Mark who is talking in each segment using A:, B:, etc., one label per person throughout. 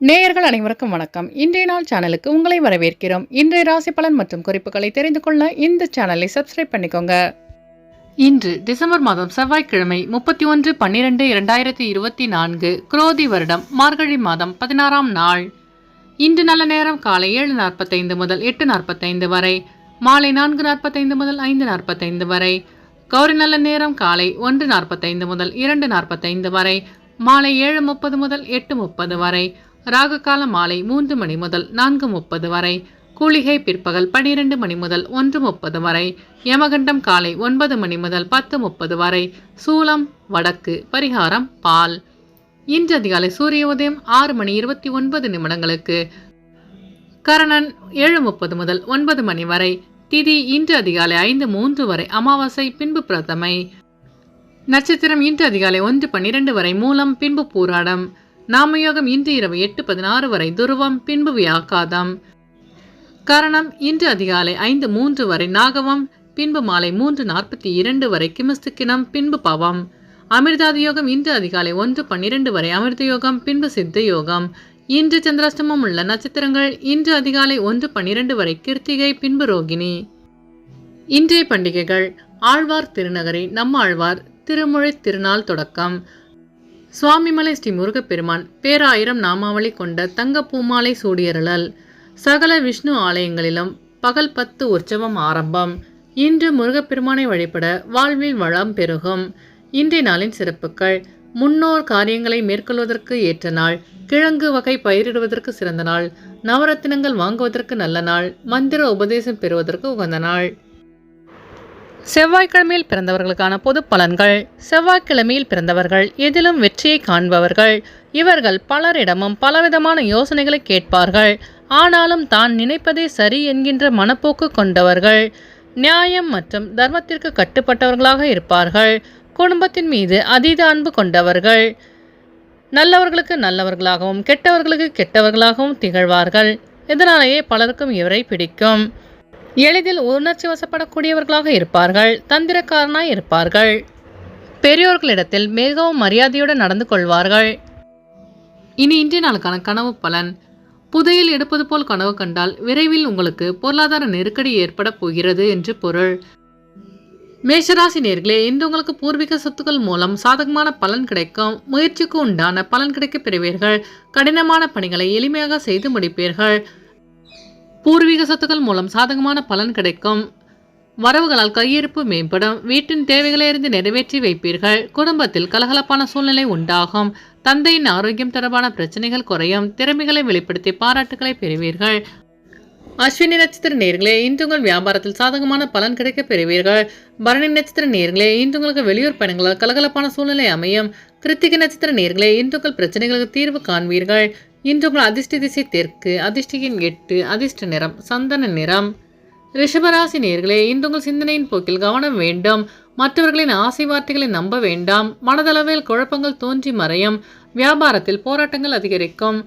A: நேயர்கள் அனைவருக்கும் வணக்கம். இன்றைய நாள் சேனலுக்கு உங்களை வரவேற்கிறோம். இன்றைய ராசி பலன் மற்றும் குறிப்புகளை தெரிந்து கொள்ள இந்த சேனலை சப்ஸ்கிரைப் பண்ணிக்கோங்க. இன்று டிசம்பர் மாதம் செவ்வாய்க்கிழமை 31/12/2024 குரோதி வருடம் மார்கழி மாதம் 16ஆம் நாள். இன்று நல்ல நேரம் காலை 7:45 முதல் 8:45 வரை, மாலை 4:45 முதல் 5:45 வரை. கௌரி நல்ல நேரம் காலை 1:45 முதல் 2:45 வரை, மாலை 7:30 முதல் 8:30 வரை. ராகு கால மாலை 3 மணி முதல் 4:30 வரை. கூலிகை பிற்பகல் 12 மணி முதல் 1:30 வரை. யமகண்டம் காலை 9 மணி முதல் 10:30 வரை. சூலம் வடக்கு. பரிகாரம் பால். இன்று அதிகாலை சூரிய உதயம் 6 மணி 29 நிமிடங்களுக்கு. கரணன் 7:30 முதல் 9 மணி வரை. திதி இன்று அதிகாலை 5:03 வரை. அமாவாசை பின்பு பிரதமை. நட்சத்திரம் இன்று அதிகாலை 1:12 வரை. மூலம் பின்பு பூராடம். நாமயோகம் இன்று இரவு 8:16 வரை. துருவம் பின்பு வியாக்காதம். கரணம் இன்று அதிகாலை 5:03 வரை. நாகவம் பின்பு மாலை 3:42 வரை. கிமஸ்துக்கினம் பின்பு பவம். அமிர்தாதி யோகம் இன்று அதிகாலை 1:12 வரை. அமிர்த யோகம் பின்பு சித்த யோகம். இன்று சந்திராஷ்டமம் உள்ள நட்சத்திரங்கள் இன்று அதிகாலை 1:12 வரை. கிருத்திகை பின்பு ரோகிணி. இன்றைய பண்டிகைகள்: ஆழ்வார் திருநகரி நம்மாழ்வார் திருமுறை திருநாள் தொடக்கம். சுவாமிமலை ஸ்ரீ முருகப்பெருமான் பேராயிரம் நாமாவளி கொண்ட தங்க பூமாலை சூடியருளல். சகல விஷ்ணு ஆலயங்களிலும் பகல் 10 உற்சவம் ஆரம்பம். இன்று முருகப்பெருமானை வழிபட வாழ்வில் வளம் பெருகும். இன்றைய நாளின் சிறப்புகள்: முன்னோர் காரியங்களை மேற்கொள்வதற்கு ஏற்ற நாள். கிழங்கு வகை பயிரிடுவதற்கு சிறந்த நாள். நவரத்தினங்கள் வாங்குவதற்கு நல்ல நாள். மந்திர உபதேசம் பெறுவதற்கு உகந்த நாள். செவ்வாய்க்கிழமையில் பிறந்தவர்களுக்கான பொது பலன்கள். செவ்வாய்க்கிழமையில் பிறந்தவர்கள் எதிலும் வெற்றியை காண்பவர்கள். இவர்கள் பலரிடமும் பலவிதமான யோசனைகளை கேட்பார்கள். ஆனாலும் தான் நினைப்பதே சரி என்கின்ற மனப்போக்கு கொண்டவர்கள். நியாயம் மற்றும் தர்மத்திற்கு கட்டுப்பட்டவர்களாக இருப்பார்கள். குடும்பத்தின் மீது அதீத அன்பு கொண்டவர்கள். நல்லவர்களுக்கு நல்லவர்களாகவும் கெட்டவர்களுக்கு கெட்டவர்களாகவும் திகழ்வார்கள். இதனாலேயே பலருக்கும் இவரை பிடிக்கும். எளிதில் உணர்ச்சி வசப்படக்கூடியவர்களாக இருப்பார்கள். தந்திரக்காரனாய் இருப்பார்கள். பெரியோர்களிடத்தில் மிகவும் மரியாதையுடன் நடந்து கொள்வார்கள். இனி இன்றைய நாளுக்கான கனவு பலன். புதையில் எடுப்பது போல் கனவு கண்டால் விரைவில் உங்களுக்கு பொருளாதார நெருக்கடி ஏற்பட போகிறது என்று பொருள். மேஷராசி நேர்களே, இன்று உங்களுக்கு பூர்வீக சொத்துக்கள் மூலம் சாதகமான பலன் கிடைக்கும். முயற்சிக்கு உண்டான பலன் கிடைக்க பெறுவீர்கள். கடினமான பணிகளை எளிமையாக செய்து முடிப்பீர்கள். பூர்வீக சொத்துக்கள் மூலம் சாதகமான பலன் கிடைக்கும். வரவுகளால் கையிருப்பு மேம்படும். வீட்டின் தேவைகளை அறிந்து நிறைவேற்றி வைப்பீர்கள். குடும்பத்தில் கலகலப்பான சூழ்நிலை உண்டாகும். தந்தையின் ஆரோக்கியம் தொடர்பான பிரச்சனைகள் குறையும். திறமைகளை வெளிப்படுத்தி பாராட்டுகளை பெறுவீர்கள். அஸ்வினி நட்சத்திர நேர்களே, இன்று உங்கள் வியாபாரத்தில் சாதகமான பலன் கிடைக்க பெறுவீர்கள். பரணி நட்சத்திர நேர்களே, இன்று உங்களுக்கு வெளியூர் பயணங்களால் கலகலப்பான சூழ்நிலை அமையும். கிருத்திகை நட்சத்திர நேர்களே, இன்று உங்கள் பிரச்சனைகளுக்கு தீர்வு காண்பீர்கள். இன்று உங்கள் அதிர்ஷ்ட திசை தெற்கு. அதிர்ஷ்டியின் 8. அதிர்ஷ்ட நிறம் சந்தன நிறம். ரிஷபராசி நேர்களே, இன்று உங்கள் சிந்தனையின் போக்கில் கவனம் வேண்டும். மற்றவர்களின் ஆசை வார்த்தைகளை நம்ப வேண்டாம். மனதளவில் குழப்பங்கள் தோன்றி மறையும். வியாபாரத்தில் போராட்டங்கள் அதிகரிக்கும்.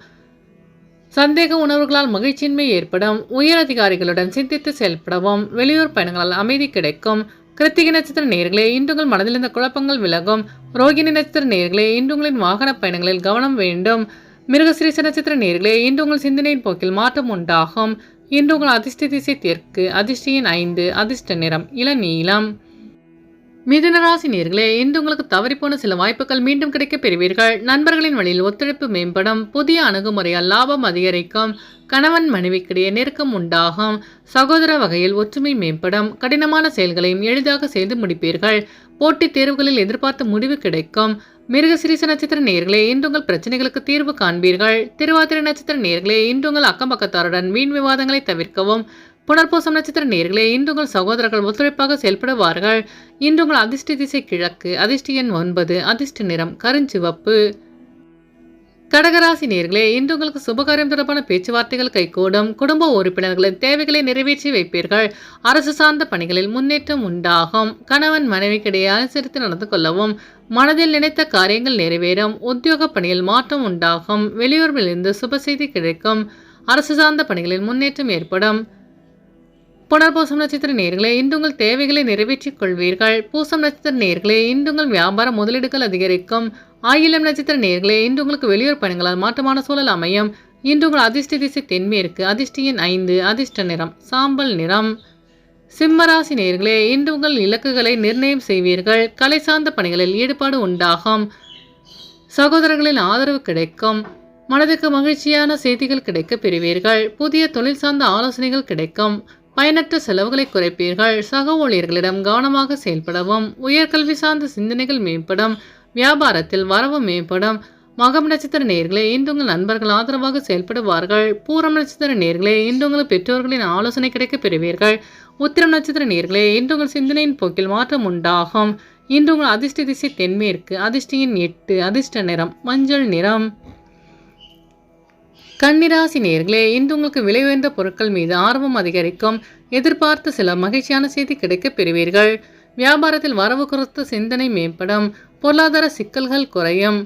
A: சந்தேக உணர்வுகளால் மகிழ்ச்சியின்மை ஏற்படும். உயர் அதிகாரிகளுடன் சிந்தித்து செயல்படவும். வெளியூர் பயணங்களால் அமைதி கிடைக்கும். கிருத்திகை நட்சத்திர நேர்களே, இன்று உங்கள் மனதில் இருந்த குழப்பங்கள் விலகும். ரோகிணி நட்சத்திர நேர்களே, இன்று உங்களின் வாகன பயணங்களில் கவனம் வேண்டும். மிருகசிரீச நட்சத்திர நேர்களே, இன்று உங்கள் சிந்தனையின் போக்கில் மாற்றம் உண்டாகும். இன்று உங்கள் அதிர்ஷ்ட திசை தெற்கு. அதிர்ஷ்டியின் 5. அதிர்ஷ்ட நிறம் இளநீலம். மிதுனராசி நேர்களே, இன்று உங்களுக்கு தவறிப்போன சில வாய்ப்புகள் மீண்டும் கிடைக்க பெறுவீர்கள். நண்பர்களின் வழியில் ஒத்துழைப்பு மேம்படும். புதிய அணுகுமுறையால் லாபம் அதிகரிக்கும். கணவன் மனைவிக்கிடையே நெருக்கம் உண்டாகும். சகோதர வகையில் ஒற்றுமை மேம்படும். கடினமான செயல்களையும் எளிதாக செய்து முடிப்பீர்கள். போட்டித் தேர்வுகளில் எதிர்பார்த்த முடிவு கிடைக்கும். மிருகசிரீச நட்சத்திர நேர்களே, இன்று உங்கள் பிரச்சனைகளுக்கு தீர்வு காண்பீர்கள். திருவாதிரை நட்சத்திர நேர்களே, இன்று உங்கள் அக்கம் பக்கத்தாருடன் வீண் விவாதங்களை தவிர்க்கவும். புனர்பூசம் நட்சத்திர நேர்களே, இன்று உங்கள் சகோதரர்கள் ஒத்துழைப்பாக செயல்படுவார்கள். இன்று உங்கள் அதிர்ஷ்ட திசை கிழக்கு. அதிர்ஷ்ட எண் 9. அதிர்ஷ்ட நிறம் கருஞ்சிவப்பு. கடகராசி நேர்களே, இன்று உங்களுக்கு சுபகாரியம் தொடர்பான பேச்சுவார்த்தைகள் கைகூடும். குடும்ப உறுப்பினர்களின் தேவைகளை நிறைவேற்றி வைப்பீர்கள். அரசு சார்ந்த பணிகளில் முன்னேற்றம் உண்டாகும். கணவன் மனைவிக்கிடையே அனுசரித்து நடந்து கொள்ளவும். மனதில் நினைத்த காரியங்கள் நிறைவேறும். உத்தியோக பணியில் மாற்றம் உண்டாகும். வெளியூரிலிருந்து சுப செய்தி கிடைக்கும். அரசு சார்ந்த பணிகளில் முன்னேற்றம் ஏற்படும். புனர்பூசம் நட்சத்திர நேயர்களே, இன்று உங்கள் தேவைகளை நிறைவேற்றிக் கொள்வீர்கள். பூசம் நட்சத்திர நேயர்களே, இன்று உங்கள் வியாபார முதலீடுகள் அதிகரிக்கும். ஆயிலம் நட்சத்திர நேயர்களே, இன்று உங்களுக்கு வெளியூர் பயணங்களால் மாற்றமான சூழல் அமையும். இன்று உங்கள் அதிர்ஷ்ட திசை தென்மேற்கு. அதிர்ஷ்ட எண் 5. அதிர்ஷ்ட நிறம் சாம்பல் நிறம். சிம்மராசி நேயர்களே, இன்று உங்கள் இலக்குகளை நிர்ணயம் செய்வீர்கள். கலை சார்ந்த பணிகளில் ஈடுபாடு உண்டாகும். சகோதரர்களின் ஆதரவு கிடைக்கும். மனதுக்கு மகிழ்ச்சியான செய்திகள் கிடைக்க பெறுவீர்கள். புதிய தொழில் சார்ந்த ஆலோசனைகள் கிடைக்கும். பயனற்ற செலவுகளை குறைப்பீர்கள். சக ஊழியர்களிடம் கவனமாக செயல்படவும். உயர்கல்வி சார்ந்த சிந்தனைகள் மேம்படும். வியாபாரத்தில் வரவு மேம்படும். மகம் நட்சத்திர நேயர்களே, இன்று உங்கள் நண்பர்கள் ஆதரவாக செயல்படுவார்கள். பூரம் நட்சத்திர நேயர்களே, இன்று உங்கள் பெற்றோர்களின் ஆலோசனை கிடைக்க பெறுவீர்கள். உத்திரம் நட்சத்திர நேயர்களே, இன்று உங்கள் சிந்தனையின் போக்கில் மாற்றம் உண்டாகும். இன்று உங்கள் அதிர்ஷ்ட திசை தென்மேற்கு. அதிர்ஷ்ட எண் 8. அதிர்ஷ்ட நிறம் மஞ்சள் நிறம். கன்னிராசி நேயர்களே, இன்று உங்களுக்கு விலை உயர்ந்த பொருட்கள் மீது ஆர்வம் அதிகரிக்கும். எதிர்பார்த்த சில மகிழ்ச்சியான செய்தி கிடைக்க பெறுவீர்கள். வியாபாரத்தில் வரவு குறித்த சிந்தனை மேம்படும். பொருளாதார சிக்கல்கள் குறையும்.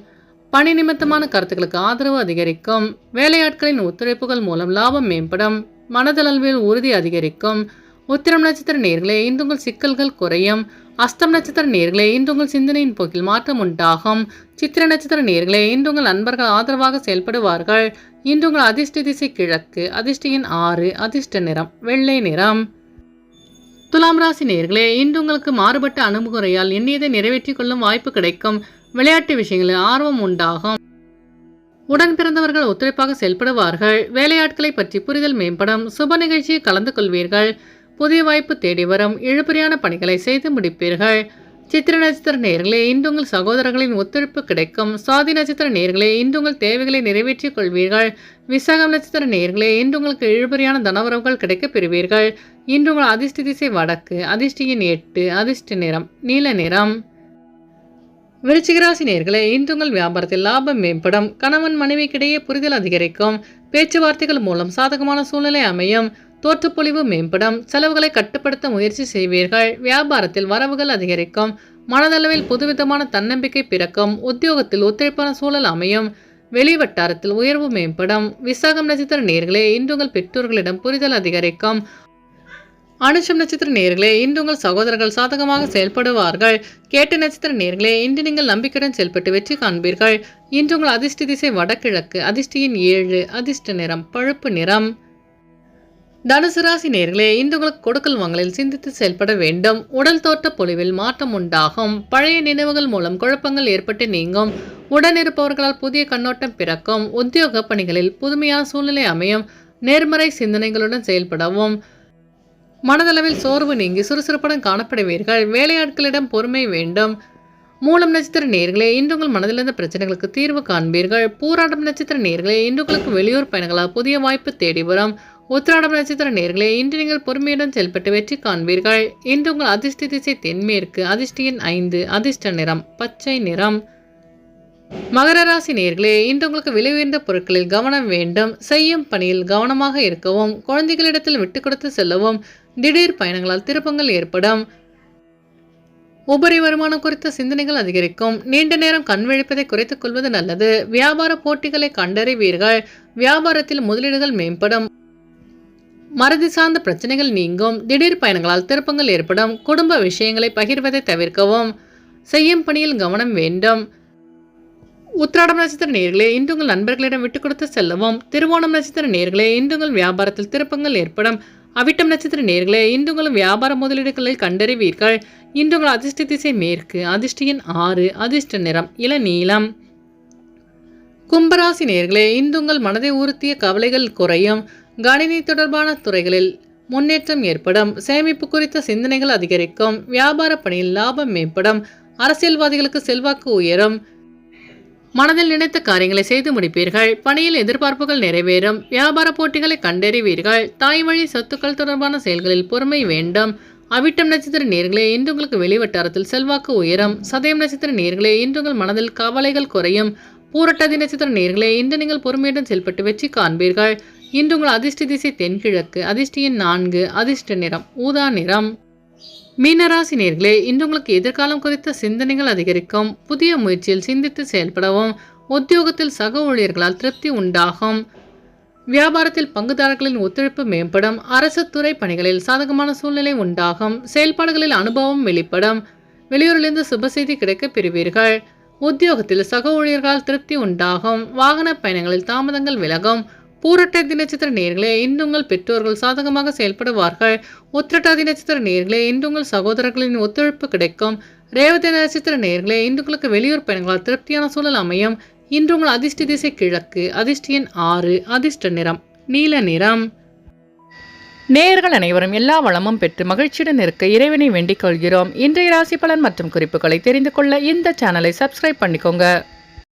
A: பணி நிமித்தமான கருத்துக்களுக்கு ஆதரவு அதிகரிக்கும். வேலையாட்களின் ஒத்துழைப்புகள் மூலம் லாபம் மேம்படும். மனதளவில் உறுதி அதிகரிக்கும். உத்திரம் நட்சத்திர நேயர்களே, இன்று உங்கள் சிக்கல்கள் குறையும். அஸ்தம் நட்சத்திர நேயர்களே, இன்று உங்கள் சிந்தனையின் போக்கில் மாற்றம் உண்டாகும். சித்திர நட்சத்திர நேயர்களே, இன்று உங்கள் நண்பர்கள் ஆதரவாக செயல்படுவார்கள். இன்று உங்கள் அதிர்ஷ்ட திசை கிழக்கு. அதிர்ஷ்ட எண் 6. அதிர்ஷ்ட நிறம் வெள்ளை நிறம். துலாம் ராசி நேயர்களே, இன்று உங்களுக்கு மாறுபட்ட அணுகுமுறையால் எண்ணியதை நிறைவேற்றிக் கொள்ளும் வாய்ப்பு கிடைக்கும். விளையாட்டு விஷயங்களில் ஆர்வம் உண்டாகும். உடன் பிறந்தவர்கள் ஒத்துழைப்பாக செயல்படுவார்கள். வேலையாட்களை பற்றி புரிதல் மேம்படும். சுப நிகழ்ச்சியை கலந்து கொள்வீர்கள். புதிய வாய்ப்பு தேடி வரும். இழுபறியான பணிகளை செய்து முடிப்பீர்கள். சித்திர நட்சத்திர நேயர்களே, இன்று உங்கள் சகோதரர்களின் ஒத்துழைப்பு கிடைக்கும். சுவாதி நட்சத்திர நேயர்களே, இன்று உங்கள் தேவைகளை நிறைவேற்றிக் கொள்வீர்கள். விசாகம் நட்சத்திர நேயர்களே, இன்று உங்களுக்கு இழுபறியான தனவரவுகள் கிடைக்க பெறுவீர்கள். இன்று உங்கள் அதிர்ஷ்ட திசை வடக்கு. அதிர்ஷ்ட எண் 8. அதிர்ஷ்ட நிறம் நீல நிறம். விருச்சிகராசி நேயர்களே, இன்று உங்கள் வியாபாரத்தில் லாபம் மேம்படும். கணவன் மனைவிக்கிடையே புரிதல் அதிகரிக்கும். பேச்சுவார்த்தைகள் மூலம் சாதகமான சூழ்நிலை அமையும். தோற்றுப்பொழிவு மேம்படும். செலவுகளை கட்டுப்படுத்த முயற்சி செய்வீர்கள். வியாபாரத்தில் வரவுகள் அதிகரிக்கும். மனதளவில் புதுவிதமான தன்னம்பிக்கை பிறக்கும். உத்தியோகத்தில் ஒத்துழைப்பான சூழல் அமையும். வெளிவட்டாரத்தில் உயர்வு மேம்படும். விசாகம் நட்சத்திர நேயர்களே, இன்று உங்கள் பெற்றோர்களிடம் புரிதல் அதிகரிக்கும். அனுஷம் நட்சத்திர நேயர்களே, இன்று உங்கள் சகோதரர்கள் சாதகமாக செயல்படுவார்கள். கேட்ட நட்சத்திர நேயர்களே, இன்று நீங்கள் நம்பிக்கையுடன் செயல்பட்டு வெற்றி காண்பீர்கள். இன்று உங்கள் அதிர்ஷ்ட திசை வடகிழக்கு. அதிர்ஷ்ட எண் 7. அதிர்ஷ்ட நிறம் பழுப்பு நிறம். தனுசு ராசி நேயர்களே, இன்று உங்களுக்கு கொடுக்கல் வாங்கலில் சிந்தித்து செயல்பட வேண்டும். உடல் தோற்ற பொலிவில் மாற்றம் உண்டாகும். பழைய நினைவுகள் மூலம் குழப்பங்கள் ஏற்பட்டு நீங்கும். உடனிருப்பவர்களால் புதிய கண்ணோட்டம் பிறக்கும். உத்தியோக பணிகளில் புதுமையான சூழ்நிலை அமையும். நேர்மறை சிந்தனைகளுடன் செயல்படவும். மனதளவில் சோர்வு நீங்கி சுறுசுறுப்புடன் காணப்படுவீர்கள். வேலையாட்களிடம் பொறுமை வேண்டும். மூலம் நட்சத்திர நேயர்களே, இன்று உங்கள் மனதிலிருந்த பிரச்சனைகளுக்கு தீர்வு காண்பீர்கள். பூராடம் நட்சத்திர நேயர்களே, இன்று உங்களுக்கு வெளியூர் பயணங்களால் புதிய வாய்ப்பு தேடி வரும். உத்திராடம் நட்சத்திர நேயர்களே, இன்று நீங்கள் பொறுமையுடன் செயல்பட்டு வெற்றி காண்பீர்கள். இன்று உங்கள் அதிர்ஷ்ட திசை தென்மேற்கு. அதிர்ஷ்ட எண் 5. அதிர்ஷ்ட நிறம் பச்சை நிறம். மகர ராசி நேயர்களே, இன்று உங்களுக்கு விலை உயர்ந்த பொருட்களில் கவனம் வேண்டும். செய்யும் பணியில் கவனமாக இருக்கவும். குழந்தைகளிடத்தில் விட்டு கொடுத்து செல்லவும். திடீர் பயணங்களால் திருப்பங்கள் ஏற்படும். உபரி வருமானம் குறித்த சிந்தனைகள் அதிகரிக்கும். நீண்ட நேரம் கண் விழிப்பதை குறைத்துக் கொள்வது நல்லது. வியாபார போட்டிகளை கண்டறிவீர்கள். வியாபாரத்தில் முதலீடுகள் மேம்படும். மறதி சார்ந்த பிரச்சனைகள் நீங்கும். திடீர் பயணங்களால் திருப்பங்கள் ஏற்படும். குடும்ப விஷயங்களை பகிர்வதை தவிர்க்கவும். செய்யும் பணியில் கவனம் வேண்டும். உத்திராடம் நட்சத்திர நேயர்களே, இன்று உங்கள் நண்பர்களிடம் விட்டு கொடுத்து செல்லவும். திருவோணம் நட்சத்திர நேயர்களே, இன்று உங்கள் வியாபாரத்தில் திருப்பங்கள் ஏற்படும். அவிட்டம் நட்சத்திர நேயர்களே, இன்று உங்கள் வியாபார முதலீடுகளில் கண்டறிவீர்கள். இன்று உங்கள் அதிர்ஷ்ட திசை மேற்கு. அதிர்ஷ்ட எண் 6. அதிர்ஷ்ட நிறம் இளநீலம். கும்பராசி நேயர்களே, இன்று உங்கள் மனதை உறுத்திய கவலைகள் குறையும். கணினி தொடர்பான துறைகளில் முன்னேற்றம் ஏற்படும். சேமிப்பு குறித்த சிந்தனைகள் அதிகரிக்கும். வியாபார பணியில் லாபம் மேம்படும். அரசியல்வாதிகளுக்கு செல்வாக்கு உயரும். மனதில் நினைத்த காரியங்களை செய்து முடிப்பீர்கள். பணியில் எதிர்பார்ப்புகள் நிறைவேறும். வியாபார போட்டிகளை கண்டறிவீர்கள். தாய் வழி சொத்துக்கள் தொடர்பான செயல்களில் பொறுமை வேண்டும். அவிட்டம் நட்சத்திர நேயர்களே, இன்று உங்களுக்கு வெளிவட்டாரத்தில் செல்வாக்கு உயரும். சதயம் நட்சத்திர நேயர்களே, இன்று உங்கள் மனதில் கவலைகள் குறையும். பூரட்டாதி நட்சத்திர நேயர்களே, இன்று நீங்கள் பொறுமையுடன் செயல்பட்டு வெற்றி காண்பீர்கள். இன்று உங்கள் அதிர்ஷ்ட திசை தென்கிழக்கு. அதிர்ஷ்ட எண் 4. அதிர்ஷ்ட நிறம் ஊதா நிறம். மீனராசி நேயர்களே, இன்று உங்களுக்கு எதிர்காலம் குறித்த சிந்தனைகள் அதிகரிக்கும். புதிய முயற்சியில் சிந்தித்து செயல்படவும். உத்தியோகத்தில் சக ஊழியர்களால் திருப்தி உண்டாகும். வியாபாரத்தில் பங்குதாரர்களின் ஒத்துழைப்பு மேம்படும். அரசு துறை பணிகளில் சாதகமான சூழ்நிலை உண்டாகும். செயல்பாடுகளில் அனுபவம் வெளிப்படும். வெளியூரிலிருந்து சுப செய்தி கிடைக்க பெறுவீர்கள். உத்தியோகத்தில் சக ஊழியர்களால் திருப்தி உண்டாகும். வாகன பயணங்களில் தாமதங்கள் விலகும். பூரட்டாதி நட்சத்திர நேயர்களே, இன்று உங்கள் பெற்றோர்கள் சாதகமாக செயல்படுவார்கள். உத்திரட்டாதி நட்சத்திர நேயர்களே, இன்று உங்கள் சகோதரர்களின் ஒத்துழைப்பு கிடைக்கும். ரேவதி நட்சத்திர நேயர்களே, இன்று உங்களுக்கு வெளியூர் பயணங்களால் திருப்தியான சூழல் அமையும். இன்று உங்கள் அதிர்ஷ்ட திசை கிழக்கு. அதிர்ஷ்ட எண் 6. அதிர்ஷ்ட நிறம் நீல நிறம். நேயர்கள் அனைவரும் எல்லா வளமும் பெற்று மகிழ்ச்சியுடன் இருக்க இறைவனை வேண்டிக் கொள்கிறோம். இன்றைய ராசி பலன் மற்றும் குறிப்புகளை தெரிந்து கொள்ள இந்த சேனலை சப்ஸ்கிரைப் பண்ணிக்கோங்க.